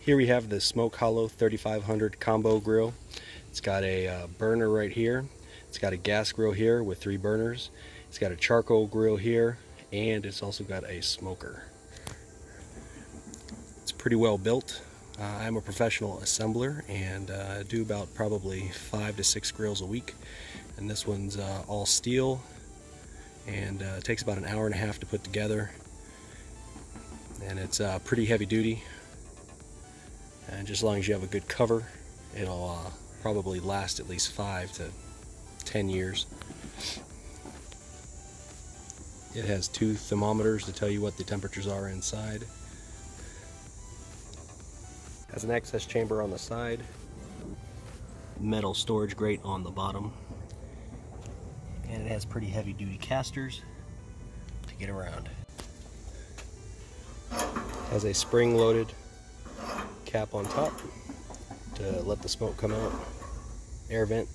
Here we have the Smoke Hollow 3500 combo grill. It's got a burner right here. It's got a gas grill here with 3 burners. It's got a charcoal grill here, and it's also got a smoker. It's pretty well built. I'm a professional assembler and do about probably 5 to 6 grills a week. And this one's all steel and takes about an hour and a half to put together. And it's pretty heavy duty. And just as long as you have a good cover, it'll probably last at least 5 to 10 years. It has 2 thermometers to tell you what the temperatures are inside. Has an access chamber on the side, metal storage grate on the bottom, and it has pretty heavy duty casters to get around. Has a spring loaded cap on top to let the smoke come out, air vent,